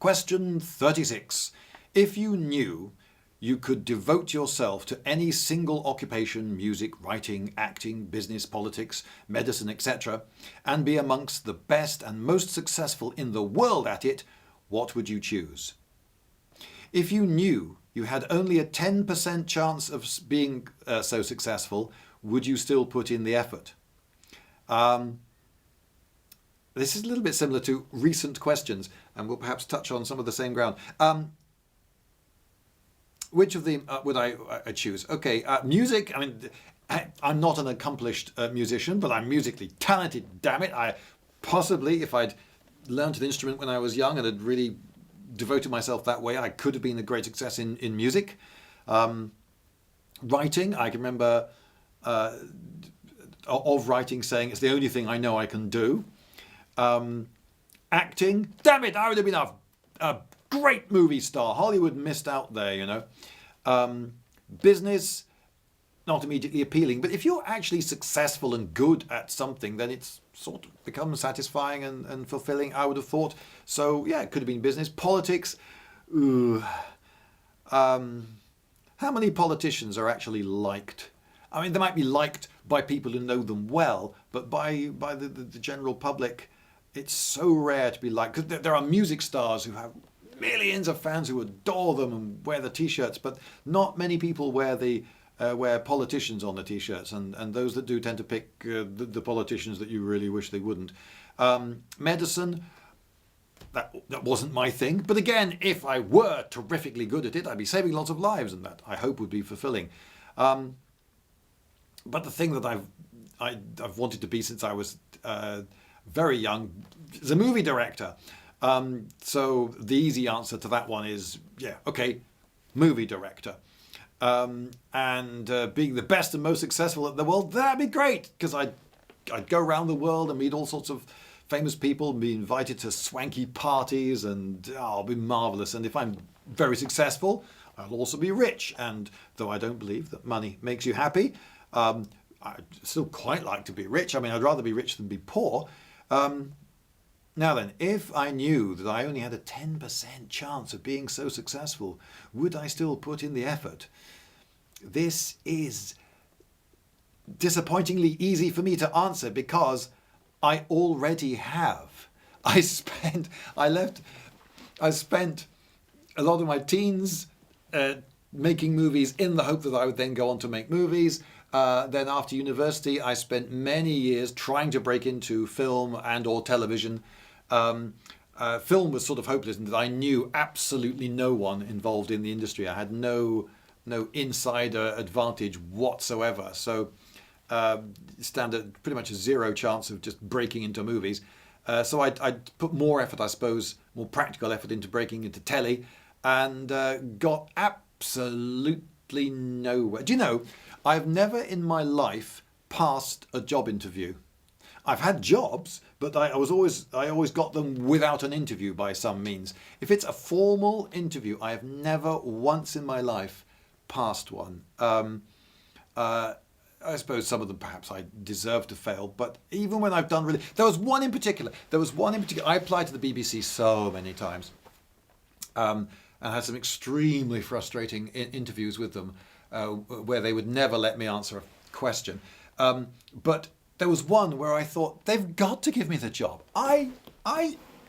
Question 36. If you knew you could devote yourself to any single occupation, music, writing, acting, business, politics, medicine, etc., and be amongst the best and most successful in the world at it, what would you choose? If you knew you had only a 10% chance of being so successful, would you still put in the effort? This is a little bit similar to recent questions, and we'll perhaps touch on some of the same ground. Which of them would I choose? Okay, music. I mean, I'm not an accomplished musician, but I'm musically talented. Damn it! I possibly, if I'd learned an instrument when I was young and had really devoted myself that way, I could have been a great success in music. Writing, I can remember of writing saying it's the only thing I know I can do. Acting, damn it! I would have been a great movie star. Hollywood missed out there, you know. Business, not immediately appealing, but if you're actually successful and good at something, then it's sort of becomes satisfying and fulfilling, I would have thought. So yeah, it could have been business. Politics, how many politicians are actually liked? I mean, they might be liked by people who know them well, but by the general public, it's so rare to be liked. Because there are music stars who have millions of fans who adore them and wear the t-shirts, but not many people wear politicians on the t-shirts, and those that do tend to pick the politicians that you really wish they wouldn't. Medicine, that wasn't my thing, but again, if I were terrifically good at it, I'd be saving lots of lives, and that I hope would be fulfilling. But the thing that I've wanted to be since I was very young is a movie director. So the easy answer to that one is, yeah, okay, movie director. And being the best and most successful in the world, that'd be great, because I'd go around the world and meet all sorts of famous people and be invited to swanky parties, and it'll be marvellous. And if I'm very successful, I'll also be rich. And though I don't believe that money makes you happy, I'd still quite like to be rich. I mean, I'd rather be rich than be poor. Now then, if I knew that I only had a 10% chance of being so successful, would I still put in the effort? This is disappointingly easy for me to answer because I already have. I spent a lot of my teens making movies in the hope that I would then go on to make movies. Then after university, I spent many years trying to break into film and or television. Film was sort of hopeless in that I knew absolutely no one involved in the industry. I had no insider advantage whatsoever. So stand at pretty much a zero chance of just breaking into movies. So I'd put more effort, I suppose, more practical effort into breaking into telly, and got absolutely nowhere. Do you know, I've never in my life passed a job interview. I've had jobs, but I always got them without an interview by some means. If it's a formal interview, I have never once in my life passed one. I suppose some of them perhaps I deserve to fail, but even when I've done really... There was one in particular. I applied to the BBC so many times, and had some extremely frustrating interviews with them, where they would never let me answer a question. But there was one where I thought, they've got to give me the job. I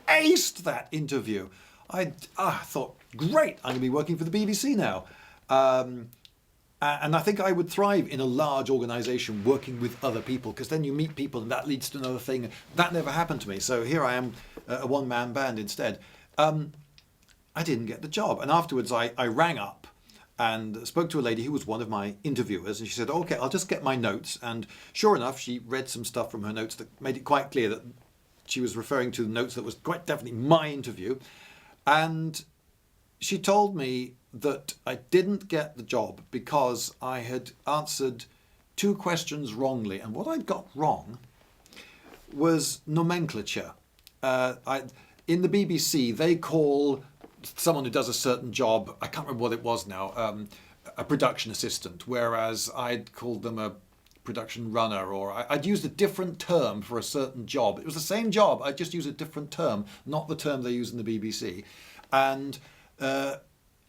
aced that interview. I thought, great, I'm going to be working for the BBC now. And I think I would thrive in a large organisation working with other people, because then you meet people and that leads to another thing. That never happened to me. So here I am, a one-man band instead. I didn't get the job. And afterwards I rang up and spoke to a lady who was one of my interviewers, and she said, okay, I'll just get my notes. And sure enough, she read some stuff from her notes that made it quite clear that she was referring to the notes that was quite definitely my interview. And she told me that I didn't get the job because I had answered 2 questions wrongly. And what I'd got wrong was nomenclature. In the BBC, they call someone who does a certain job, I can't remember what it was now, a production assistant, whereas I'd called them a production runner, or I'd used a different term for a certain job. It was the same job, I just used a different term, not the term they use in the BBC. And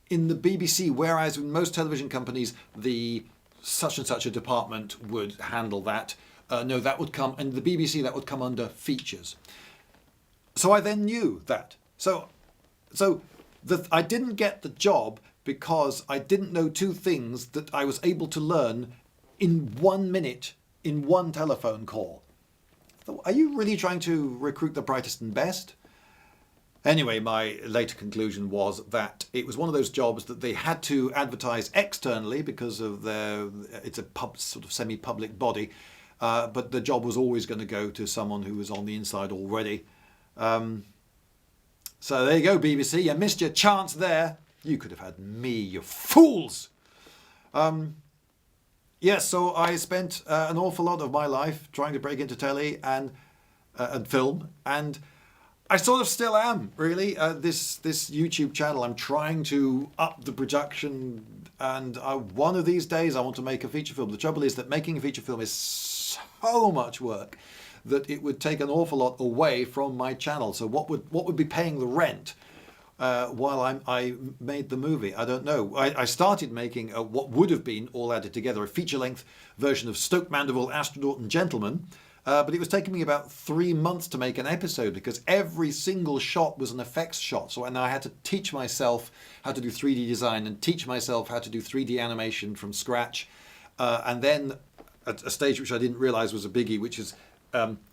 in the BBC, whereas in most television companies, the such and such a department would handle that. No, that would come, and the BBC, that would come under features. So I then knew that. So I didn't get the job because I didn't know two things that I was able to learn in 1 minute in one telephone call. So are you really trying to recruit the brightest and best? Anyway, my later conclusion was that it was one of those jobs that they had to advertise externally because of it's a sort of semi-public body, but the job was always going to go to someone who was on the inside already. So there you go, BBC, you missed your chance there. You could have had me, you fools! Yes, so I spent an awful lot of my life trying to break into telly and film, and I sort of still am, really. This YouTube channel, I'm trying to up the production, and one of these days I want to make a feature film. The trouble is that making a feature film is so much work that it would take an awful lot away from my channel. So what would be paying the rent while I made the movie? I don't know. I started making what would have been, all added together, a feature-length version of Stoke Mandeville, Astronaut and Gentleman. But it was taking me about 3 months to make an episode because every single shot was an effects shot. So I had to teach myself how to do 3D design and teach myself how to do 3D animation from scratch. And then at a stage which I didn't realize was a biggie, which is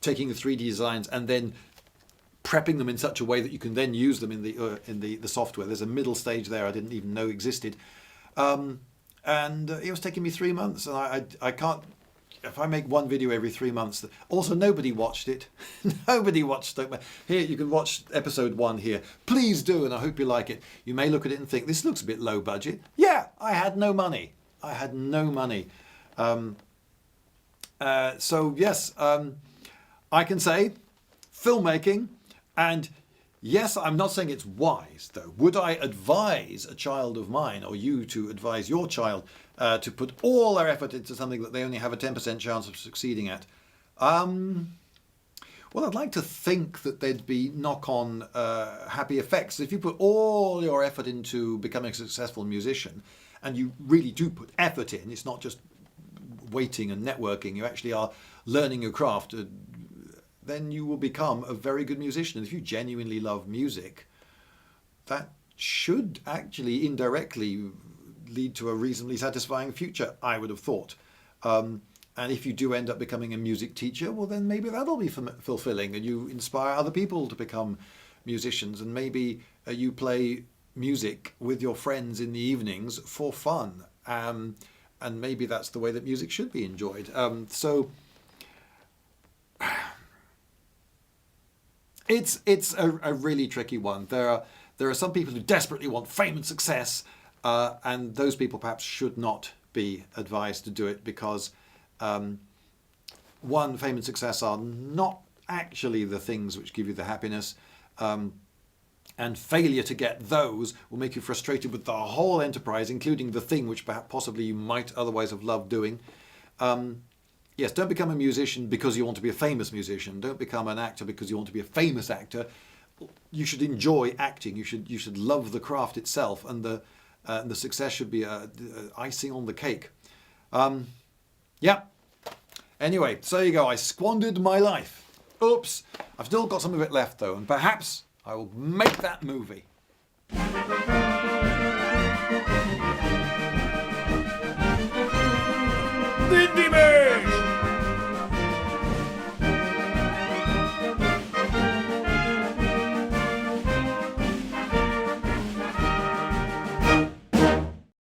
taking the 3D designs and then prepping them in such a way that you can then use them in the software. There's a middle stage there I didn't even know existed. And it was taking me 3 months, and I can't. If I make one video every 3 months, also nobody watched it. Nobody watched it. Here, you can watch episode 1 here. Please do, and I hope you like it. You may look at it and think, this looks a bit low budget. Yeah, I had no money. I had no money. So yes, I can say filmmaking, and yes, I'm not saying it's wise, though. Would I advise a child of mine, or you to advise your child, to put all their effort into something that they only have a 10% chance of succeeding at? Well, I'd like to think that there'd be knock-on happy effects. If you put all your effort into becoming a successful musician, and you really do put effort in, it's not just waiting and networking, you actually are learning your craft, then you will become a very good musician. And if you genuinely love music, that should actually indirectly lead to a reasonably satisfying future, I would have thought. And if you do end up becoming a music teacher, well then maybe that'll be fulfilling, and you inspire other people to become musicians, and maybe you play music with your friends in the evenings for fun. And maybe that's the way that music should be enjoyed. So it's a really tricky one. There are some people who desperately want fame and success, and those people perhaps should not be advised to do it because, one, fame and success are not actually the things which give you the happiness, and failure to get those will make you frustrated with the whole enterprise, including the thing which perhaps possibly you might otherwise have loved doing. Yes, don't become a musician because you want to be a famous musician. Don't become an actor because you want to be a famous actor. You should enjoy acting. You should love the craft itself, and the success should be icing on the cake. Yeah. Anyway, so there you go. I squandered my life. Oops. I've still got some of it left though, and perhaps I will make that movie. Lindybeige!